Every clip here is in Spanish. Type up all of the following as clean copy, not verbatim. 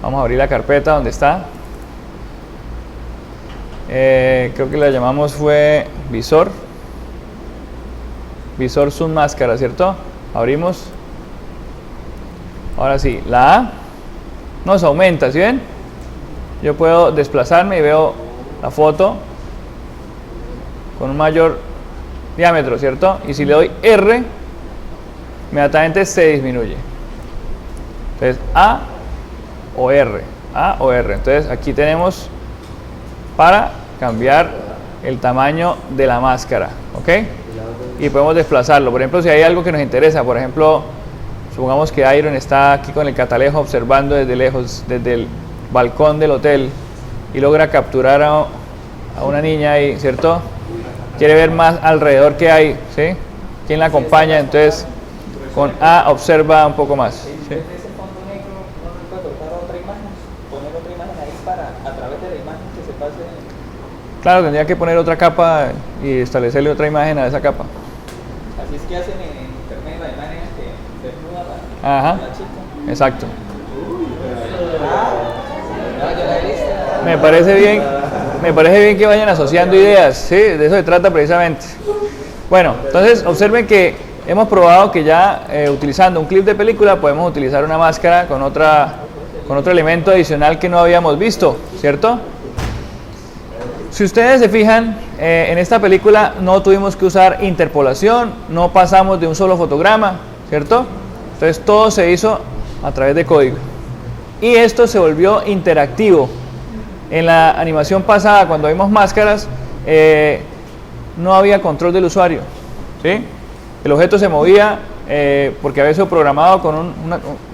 Vamos a abrir la carpeta donde está. Creo que la llamamos fue visor. Visor zoom máscara, ¿cierto? Abrimos. Ahora sí, la A nos aumenta, ¿sí ven? Yo puedo desplazarme y veo la foto con un mayor diámetro, ¿cierto? Y si le doy R, inmediatamente se disminuye. Entonces A o R, A o R. Entonces aquí tenemos para cambiar el tamaño de la máscara, ¿ok? Y podemos desplazarlo. Por ejemplo, si hay algo que nos interesa, por ejemplo, supongamos que Iron está aquí con el catalejo observando desde lejos, desde el balcón del hotel, y logra capturar a una niña ahí, ¿cierto? Quiere ver más alrededor que hay, ¿sí? ¿Quién la acompaña? Entonces, con A observa un poco más, ¿sí? Claro, tendría que poner otra capa y establecerle otra imagen a esa capa. Así es que hacen en internet la imagen que desnuda Ajá, la chica. exacto. Yo la he visto. Me parece bien que vayan asociando ideas, ¿sí? De eso se trata precisamente. Bueno, entonces observen que hemos probado que ya utilizando un clip de película podemos utilizar una máscara con otro elemento adicional que no habíamos visto, ¿cierto? Si ustedes se fijan, en esta película no tuvimos que usar interpolación, no pasamos de un solo fotograma, ¿cierto? Entonces todo se hizo a través de código. Y esto se volvió interactivo. En la animación pasada, cuando vimos máscaras, no había control del usuario, ¿sí? El objeto se movía porque había sido programado con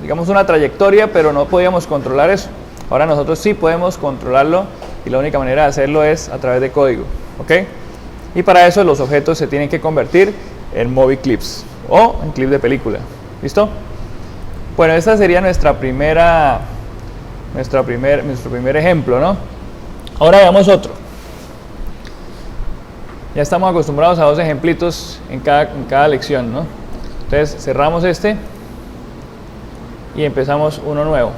digamos una trayectoria, pero no podíamos controlar eso. Ahora nosotros sí podemos controlarlo y la única manera de hacerlo es a través de código, ¿ok? Y para eso los objetos se tienen que convertir en movie clips o en clip de película, ¿listo? Bueno, esta sería nuestro primer ejemplo, ¿no? Ahora veamos otro. Ya estamos acostumbrados a dos ejemplitos en cada lección, ¿no? Entonces cerramos este y empezamos uno nuevo.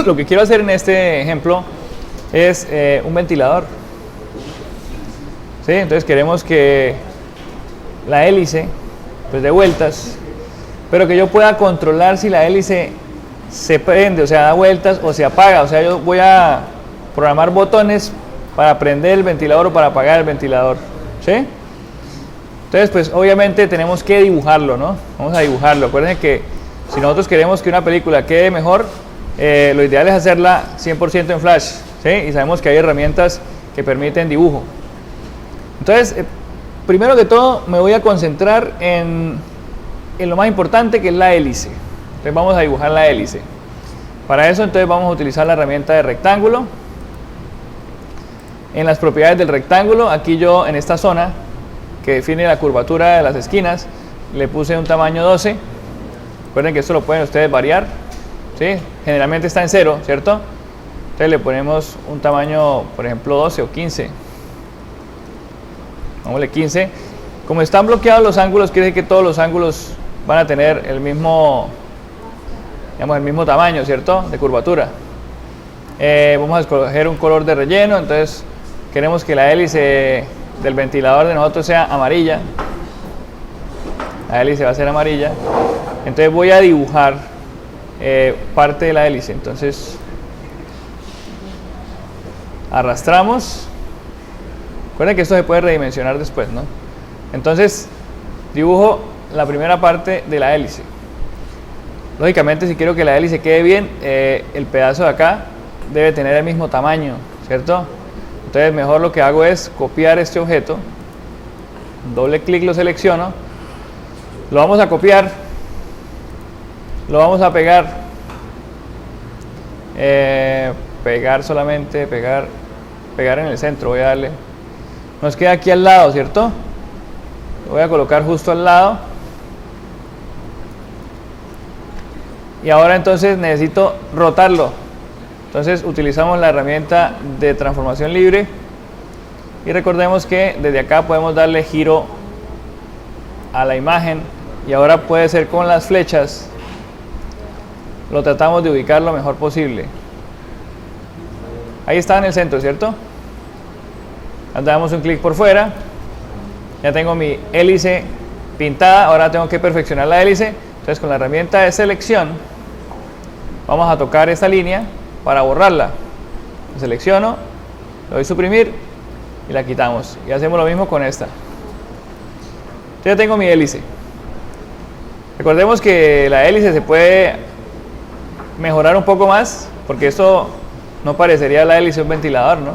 Lo que quiero hacer en este ejemplo es un ventilador, ¿sí? Entonces queremos que la hélice pues dé vueltas, pero que yo pueda controlar si la hélice se prende, o sea, da vueltas o se apaga. O sea, yo voy a programar botones para prender el ventilador o para apagar el ventilador, ¿sí? Entonces, pues obviamente tenemos que dibujarlo, ¿no? Vamos a dibujarlo. Acuérdense que si nosotros queremos que una película quede mejor, lo ideal es hacerla 100% en Flash, ¿sí? Y sabemos que hay herramientas que permiten dibujo. Entonces, primero que todo me voy a concentrar en lo más importante, que es la hélice. Entonces vamos a dibujar la hélice. Para eso entonces vamos a utilizar la herramienta de rectángulo. En las propiedades del rectángulo, aquí yo en esta zona que define la curvatura de las esquinas le puse un tamaño 12. Recuerden que esto lo pueden ustedes variar, ¿sí? Generalmente está en 0, ¿cierto? Entonces le ponemos un tamaño, por ejemplo, 12 o 15. Vámonos 15. Como están bloqueados los ángulos, quiere decir que todos los ángulos van a tener el mismo, digamos, el mismo tamaño, ¿cierto? De curvatura. Vamos a escoger un color de relleno. Entonces queremos que la hélice del ventilador de nosotros sea amarilla. La hélice va a ser amarilla. Entonces voy a dibujar parte de la hélice. Entonces arrastramos. Recuerden que esto se puede redimensionar después, ¿no? Entonces dibujo la primera parte de la hélice. Lógicamente, si quiero que la hélice quede bien, el pedazo de acá debe tener el mismo tamaño, ¿cierto? Entonces mejor lo que hago es copiar este objeto, doble clic, lo selecciono, lo vamos a copiar, lo vamos a pegar, pegar solamente, pegar en el centro. Voy a darle, nos queda aquí al lado, ¿cierto? Lo voy a colocar justo al lado. Y ahora entonces necesito rotarlo. Entonces utilizamos la herramienta de transformación libre. Y recordemos que desde acá podemos darle giro a la imagen. Y ahora puede ser con las flechas lo tratamos de ubicar lo mejor posible. Ahí está en el centro, ¿cierto? Damos un clic por fuera. Ya tengo mi hélice pintada. Ahora tengo que perfeccionar la hélice. Entonces con la herramienta de selección vamos a tocar esta línea para borrarla. La selecciono, le doy suprimir y la quitamos. Y hacemos lo mismo con esta. Ya tengo mi hélice. Recordemos que la hélice se puede mejorar un poco más, porque esto no parecería la hélice de un ventilador, ¿no?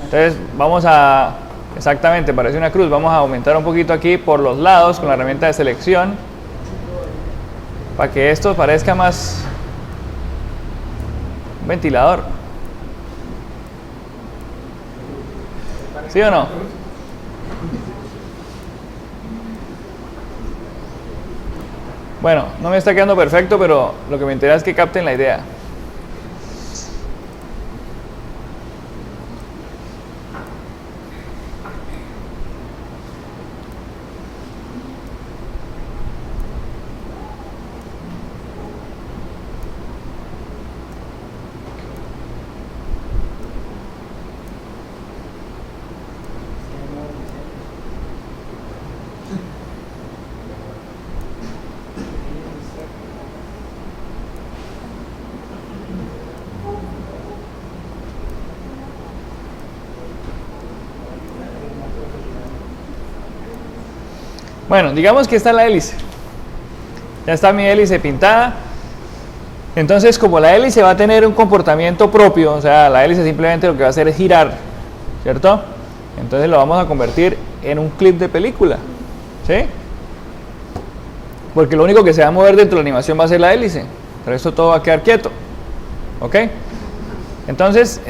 Entonces vamos a, exactamente, parece una cruz, vamos a aumentar un poquito aquí por los lados con la herramienta de selección, para que esto parezca más un ventilador. ¿Sí o no? Bueno, no me está quedando perfecto, pero lo que me interesa es que capten la idea. Bueno, digamos que esta es la hélice. Ya está mi hélice pintada. Entonces, como la hélice va a tener un comportamiento propio, o sea, la hélice simplemente lo que va a hacer es girar, ¿cierto? Entonces lo vamos a convertir en un clip de película, ¿sí? Porque lo único que se va a mover dentro de la animación va a ser la hélice. El resto todo va a quedar quieto, ¿ok? Entonces,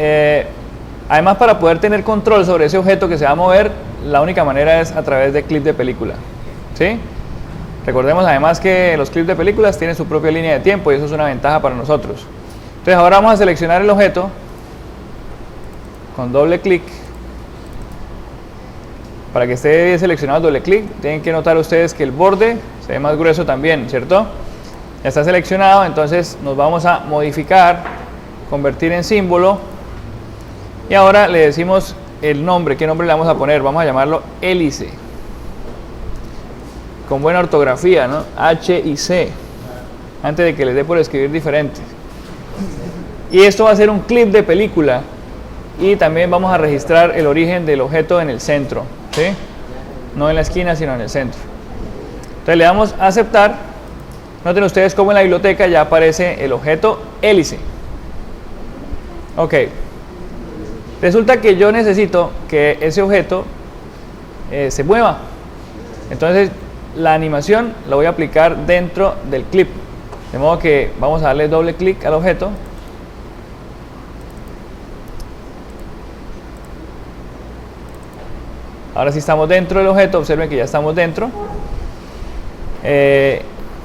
además, para poder tener control sobre ese objeto que se va a mover, la única manera es a través de clip de película, ¿sí? Recordemos además que los clips de películas tienen su propia línea de tiempo y eso es una ventaja para nosotros. Entonces ahora vamos a seleccionar el objeto con doble clic. Para que esté bien seleccionado doble clic, tienen que notar ustedes que el borde se ve más grueso también, ¿cierto? Ya está seleccionado, entonces nos vamos a modificar, convertir en símbolo y ahora le decimos el nombre. ¿Qué nombre le vamos a poner? Vamos a llamarlo hélice. Con buena ortografía, ¿no? H y C, antes de que les dé por escribir diferente. Y esto va a ser un clip de película y también vamos a registrar el origen del objeto en el centro, ¿sí? No en la esquina, sino en el centro. Entonces le damos a aceptar. Noten ustedes cómo en la biblioteca ya aparece el objeto hélice. Ok. Resulta que yo necesito que ese objeto se mueva. Entonces la animación la voy a aplicar dentro del clip. De modo que vamos a darle doble clic al objeto. Ahora sí estamos dentro del objeto. Observen que ya estamos dentro.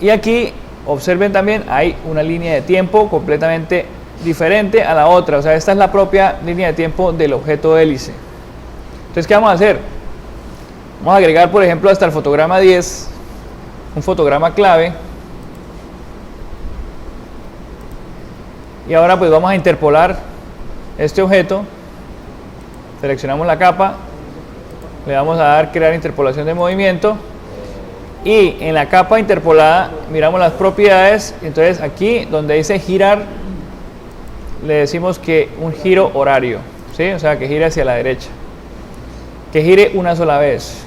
Y aquí observen también hay una línea de tiempo completamente diferente a la otra. O sea, esta es la propia línea de tiempo del objeto hélice. Entonces, ¿qué vamos a hacer? Vamos a agregar, por ejemplo, hasta el fotograma 10, un fotograma clave. Y ahora pues vamos a interpolar este objeto. Seleccionamos la capa, le vamos a dar crear interpolación de movimiento. Y en la capa interpolada miramos las propiedades. Entonces aquí donde dice girar, le decimos que un giro horario, ¿sí? O sea, que gire hacia la derecha. Que gire una sola vez.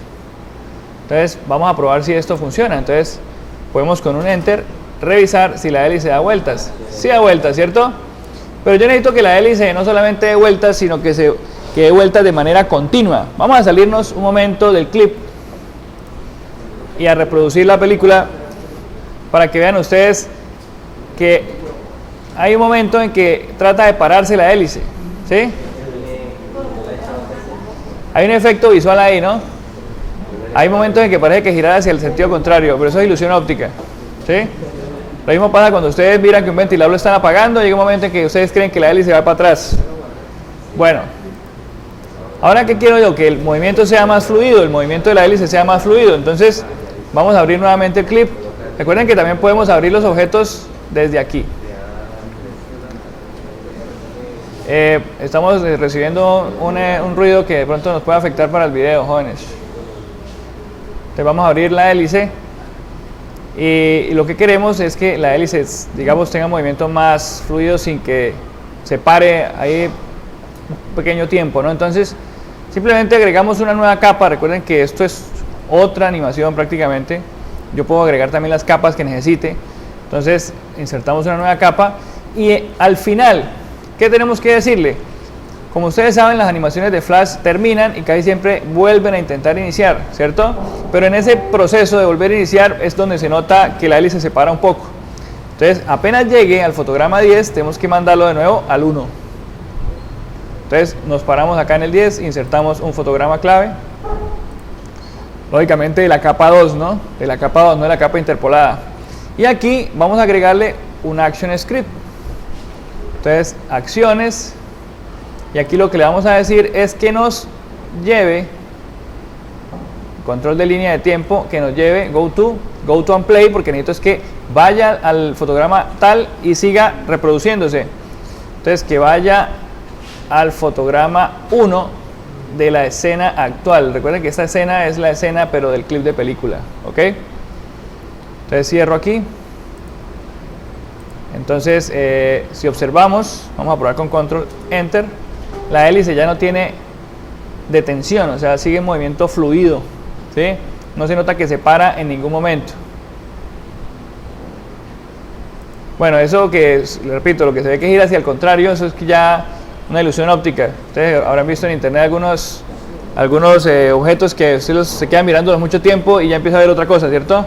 Entonces vamos a probar si esto funciona. Entonces podemos con un enter revisar si la hélice da vueltas. Sí da vueltas, ¿cierto? Pero yo necesito que la hélice no solamente dé vueltas, sino que dé vueltas de manera continua. Vamos a salirnos un momento del clip y a reproducir la película para que vean ustedes que hay un momento en que trata de pararse la hélice, ¿sí? Hay un efecto visual ahí, ¿no? Hay momentos en que parece que girar hacia el sentido contrario, pero eso es ilusión óptica, ¿sí? Lo mismo pasa cuando ustedes miran que un ventilador lo están apagando, llega un momento en que ustedes creen que la hélice va para atrás. Bueno, ahora ¿qué quiero yo? Que el movimiento sea más fluido, el movimiento de la hélice sea más fluido. Entonces vamos a abrir nuevamente el clip. Recuerden que también podemos abrir los objetos desde aquí. Estamos recibiendo un ruido que de pronto nos puede afectar para el video, jóvenes. Entonces vamos a abrir la hélice y lo que queremos es que la hélice, digamos, tenga movimiento más fluido sin que se pare ahí un pequeño tiempo, ¿no? Entonces simplemente agregamos una nueva capa. Recuerden que esto es otra animación prácticamente. Yo puedo agregar también las capas que necesite. Entonces insertamos una nueva capa y al final, ¿qué tenemos que decirle? Como ustedes saben, las animaciones de Flash terminan y casi siempre vuelven a intentar iniciar, ¿cierto? Pero en ese proceso de volver a iniciar es donde se nota que la hélice se para un poco. Entonces, apenas llegue al fotograma 10, tenemos que mandarlo de nuevo al 1. Entonces, nos paramos acá en el 10, insertamos un fotograma clave. Lógicamente de la capa 2, ¿no? De la capa 2, no de la capa interpolada. Y aquí vamos a agregarle un action script. Entonces, acciones, y aquí lo que le vamos a decir es que nos lleve, control de línea de tiempo, que nos lleve go to and play, porque necesito es que vaya al fotograma tal y siga reproduciéndose. Entonces, que vaya al fotograma 1 de la escena actual. Recuerden que esta escena es la escena pero del clip de película, ¿ok? Entonces cierro aquí. Entonces, si observamos, vamos a probar con control enter, la hélice ya no tiene detención, o sea, sigue en movimiento fluido, ¿sí? No se nota que se para en ningún momento. Bueno, eso que, repito, lo que se ve que gira hacia el contrario, eso es que ya una ilusión óptica. Ustedes habrán visto en internet algunos objetos que ustedes se quedan mirándolos mucho tiempo y ya empieza a ver otra cosa, ¿cierto?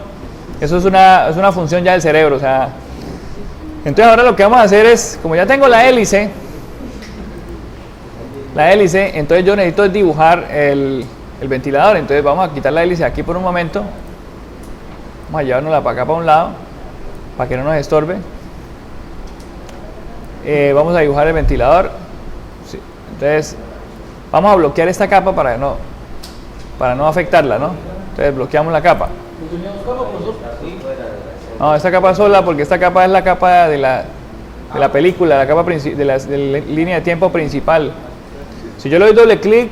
Eso es una función ya del cerebro, o sea. Entonces ahora lo que vamos a hacer es, como ya tengo la hélice, entonces yo necesito dibujar el ventilador. Entonces vamos a quitar la hélice aquí por un momento, vamos a llevárnosla para acá para un lado, para que no nos estorbe. Vamos a dibujar el ventilador. Sí. Entonces vamos a bloquear esta capa para no afectarla, ¿no? Entonces bloqueamos la capa. No, esta capa sola, porque esta capa es la capa de la película, la capa de la línea de tiempo principal. Si yo le doy doble clic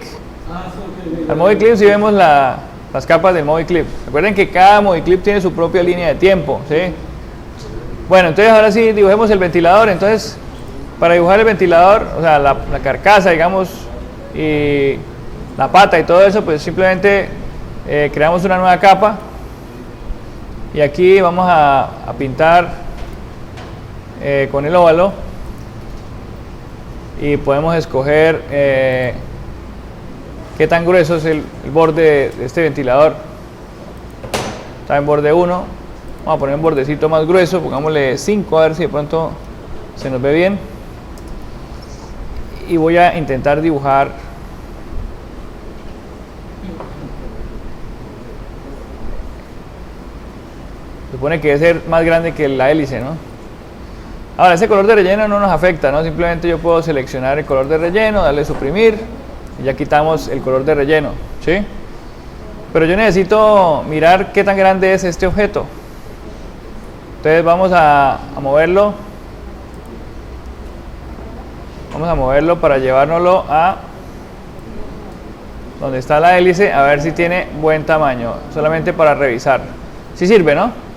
al Movie Clip, si vemos las capas del Movie Clip. Recuerden que cada Movie Clip tiene su propia línea de tiempo, ¿sí? Bueno, entonces ahora sí dibujemos el ventilador. Entonces, para dibujar el ventilador, o sea, la carcasa, digamos, y la pata y todo eso, pues simplemente creamos una nueva capa. Y aquí vamos a pintar con el óvalo y podemos escoger qué tan grueso es el borde de este ventilador. Está en borde 1, vamos a poner un bordecito más grueso, pongámosle 5 a ver si de pronto se nos ve bien. Y voy a intentar dibujar supone que debe ser más grande que la hélice, ¿no? Ahora, ese color de relleno no nos afecta, ¿no? Simplemente yo puedo seleccionar el color de relleno, darle suprimir y ya quitamos el color de relleno, ¿sí? Pero yo necesito mirar qué tan grande es este objeto. Entonces vamos a moverlo. Vamos a moverlo para llevárnoslo a donde está la hélice, a ver si tiene buen tamaño, solamente para revisar. ¿Sí sirve, no?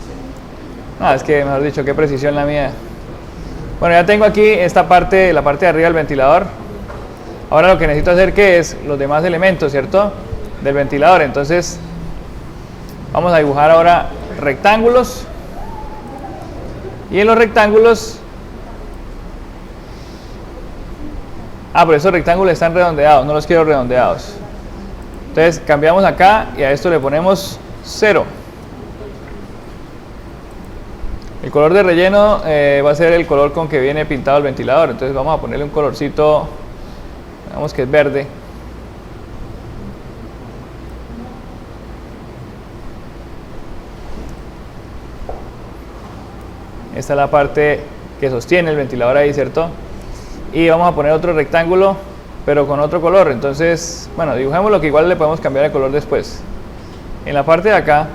Ah, es que, mejor dicho, qué precisión la mía. Bueno, ya tengo aquí esta parte, la parte de arriba del ventilador. Ahora lo que necesito hacer, ¿qué es? Los demás elementos, ¿cierto? Del ventilador. Entonces, vamos a dibujar ahora rectángulos. Y en los rectángulos... Ah, pero esos rectángulos están redondeados, no los quiero redondeados. Entonces, cambiamos acá y a esto le ponemos 0. El color de relleno va a ser el color con que viene pintado el ventilador. Entonces vamos a ponerle un colorcito, digamos que es verde. Esta es la parte que sostiene el ventilador ahí, ¿cierto? Y vamos a poner otro rectángulo, pero con otro color. Entonces, bueno, dibujémoslo, que igual le podemos cambiar el color después. En la parte de acá